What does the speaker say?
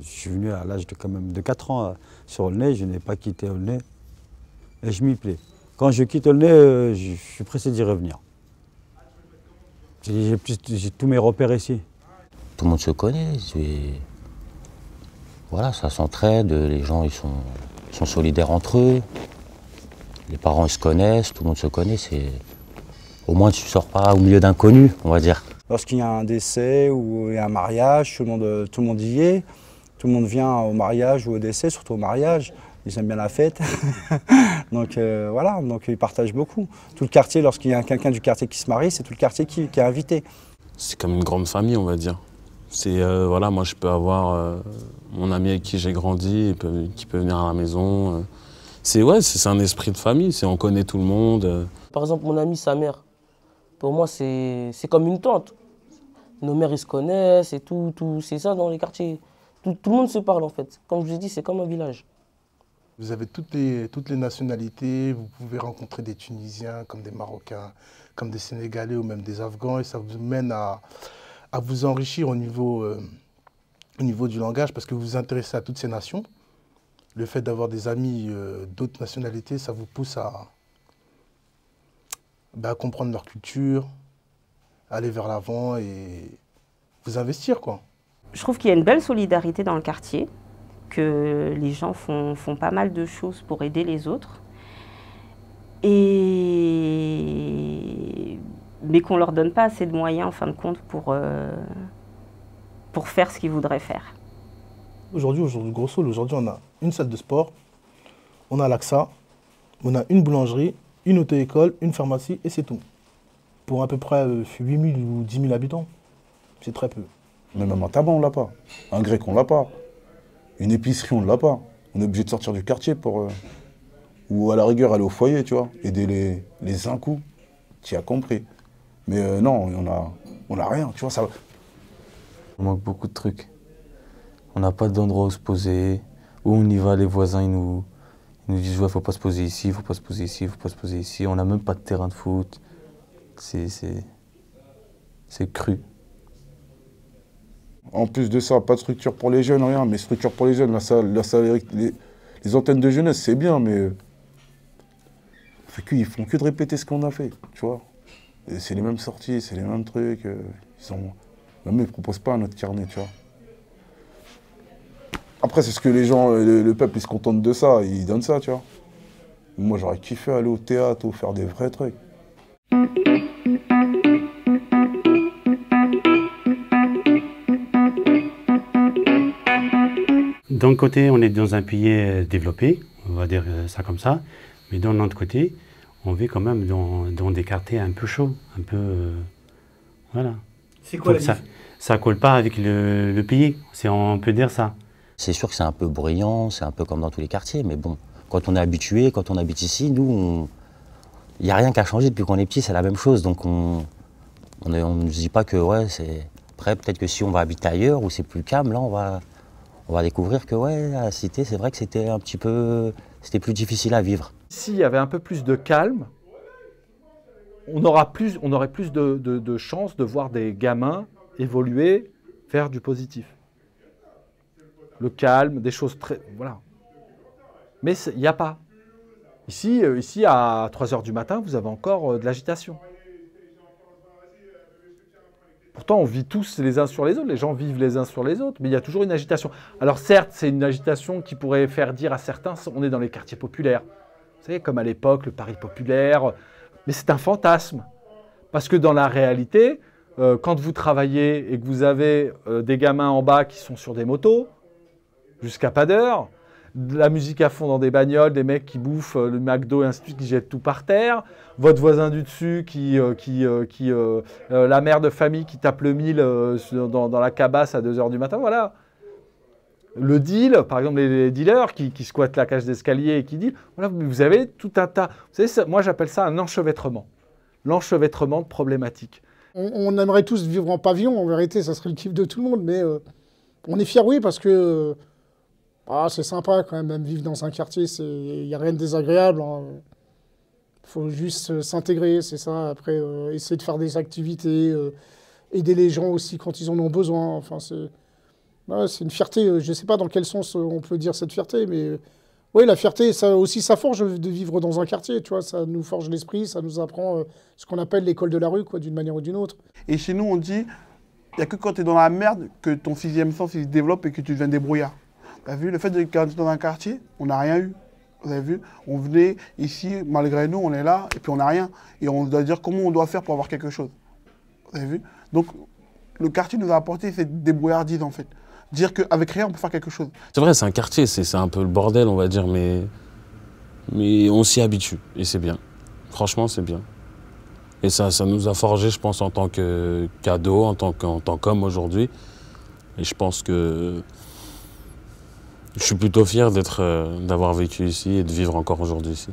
Je suis venu à l'âge de quand même de 4 ans sur Aulnay, je n'ai pas quitté Aulnay et je m'y plais. Quand je quitte Aulnay, je suis pressé d'y revenir. J'ai tous mes repères ici. Tout le monde se connaît, voilà, ça s'entraide, les gens ils sont solidaires entre eux, les parents ils se connaissent, tout le monde se connaît, au moins tu ne sors pas au milieu d'inconnus, on va dire. Lorsqu'il y a un décès ou il y a un mariage, tout le monde y est. Tout le monde vient au mariage ou au décès, surtout au mariage. Ils aiment bien la fête. Donc voilà, donc ils partagent beaucoup. Tout le quartier, lorsqu'il y a quelqu'un du quartier qui se marie, c'est tout le quartier qui est invité. C'est comme une grande famille, on va dire. Voilà, moi je peux avoir mon ami avec qui j'ai grandi, qui peut venir à la maison. C'est un esprit de famille, on connaît tout le monde. Par exemple, mon ami, sa mère, pour moi c'est comme une tante. Nos mères ils se connaissent et tout c'est ça dans les quartiers. Tout le monde se parle en fait. Comme je vous ai dit, c'est comme un village. Vous avez toutes les nationalités, vous pouvez rencontrer des Tunisiens, comme des Marocains, comme des Sénégalais ou même des Afghans, et ça vous mène à vous enrichir au niveau du langage, parce que vous vous intéressez à toutes ces nations. Le fait d'avoir des amis d'autres nationalités, ça vous pousse à comprendre leur culture, aller vers l'avant et vous investir, quoi. Je trouve qu'il y a une belle solidarité dans le quartier, que les gens font pas mal de choses pour aider les autres, mais qu'on ne leur donne pas assez de moyens en fin de compte pour faire ce qu'ils voudraient faire. Aujourd'hui, on a une salle de sport, on a l'AXA, on a une boulangerie, une auto-école, une pharmacie et c'est tout. Pour à peu près 8 000 ou 10 000 habitants, c'est très peu. Mais même un tabac, on l'a pas. Un grec, on l'a pas. Une épicerie, on l'a pas. On est obligé de sortir du quartier pour... ou à la rigueur, aller au foyer, tu vois. Aider les incous. Tu as compris. Mais non, on a rien, tu vois. Ça... On manque beaucoup de trucs. On n'a pas d'endroit où se poser. Où on y va, les voisins, ils nous disent ouais, faut pas se poser ici, faut pas se poser ici, faut pas se poser ici. On n'a même pas de terrain de foot. C'est cru. En plus de ça, pas de structure pour les jeunes, rien, mais structure pour les jeunes, les antennes de jeunesse, c'est bien, mais ils font que de répéter ce qu'on a fait, tu vois. C'est les mêmes sorties, c'est les mêmes trucs. Même ils ne proposent pas un autre carnet, tu vois. Après, c'est ce que les gens, le peuple, ils se contentent de ça, ils donnent ça, tu vois. Moi, j'aurais kiffé aller au théâtre ou faire des vrais trucs. D'un côté, on est dans un pays développé, on va dire ça comme ça, mais d'un autre côté, on vit quand même dans des quartiers un peu chauds, un peu... voilà. C'est quoi la ça colle pas avec le pays, on peut dire ça. C'est sûr que c'est un peu bruyant, c'est un peu comme dans tous les quartiers, mais bon, quand on est habitué, quand on habite ici, nous, il n'y a rien qu'à changer depuis qu'on est petit, c'est la même chose, donc on ne se dit pas que ouais, c'est... Après, peut-être que si on va habiter ailleurs, où c'est plus calme, là, on va découvrir que ouais, à la cité, c'est vrai que c'était un petit peu... C'était plus difficile à vivre. S'il y avait un peu plus de calme, on aurait plus de chances de voir des gamins évoluer vers du positif. Le calme, des choses très... Voilà. Mais il n'y a pas. Ici, à 3 h du matin, vous avez encore de l'agitation. Pourtant, on vit tous les uns sur les autres, les gens vivent les uns sur les autres, mais il y a toujours une agitation. Alors certes, c'est une agitation qui pourrait faire dire à certains, on est dans les quartiers populaires. Vous savez, comme à l'époque, le Paris populaire. Mais c'est un fantasme. Parce que dans la réalité, quand vous travaillez et que vous avez des gamins en bas qui sont sur des motos, jusqu'à pas d'heure, de la musique à fond dans des bagnoles, des mecs qui bouffent le McDo et ainsi de suite, qui jettent tout par terre, votre voisin du dessus, la mère de famille qui tape le 1000 dans la cabasse à 2 h du matin, voilà. Le deal, par exemple les dealers qui squattent la cage d'escalier et qui dealent, voilà, vous avez tout un tas. Vous savez, moi j'appelle ça un enchevêtrement. L'enchevêtrement de problématiques. On aimerait tous vivre en pavillon, en vérité, ça serait le kiff de tout le monde, mais on est fiers, oui, parce que c'est sympa quand même vivre dans un quartier, il n'y a rien de désagréable. Il faut juste s'intégrer, c'est ça. Après, essayer de faire des activités, aider les gens aussi quand ils en ont besoin. Enfin, Ouais, c'est une fierté, je ne sais pas dans quel sens on peut dire cette fierté, mais oui, la fierté, ça aussi, ça forge de vivre dans un quartier, tu vois, ça nous forge l'esprit, ça nous apprend ce qu'on appelle l'école de la rue, quoi, d'une manière ou d'une autre. Et chez nous, on dit, il n'y a que quand tu es dans la merde que ton sixième sens il se développe et que tu deviens débrouillard. Vous avez vu, le fait d'être dans un quartier, on n'a rien eu. Vous avez vu, on venait ici, malgré nous, on est là, et puis on n'a rien. Et on doit dire comment on doit faire pour avoir quelque chose. Vous avez vu? Donc, le quartier nous a apporté cette débrouillardise, en fait. Dire qu'avec rien, on peut faire quelque chose. C'est vrai, c'est un quartier, c'est un peu le bordel, on va dire, mais on s'y habitue, et c'est bien. Franchement, c'est bien. Et ça nous a forgé, je pense, en tant qu'ado, en tant qu'homme aujourd'hui. Et je pense que je suis plutôt fier d'avoir vécu ici et de vivre encore aujourd'hui ici.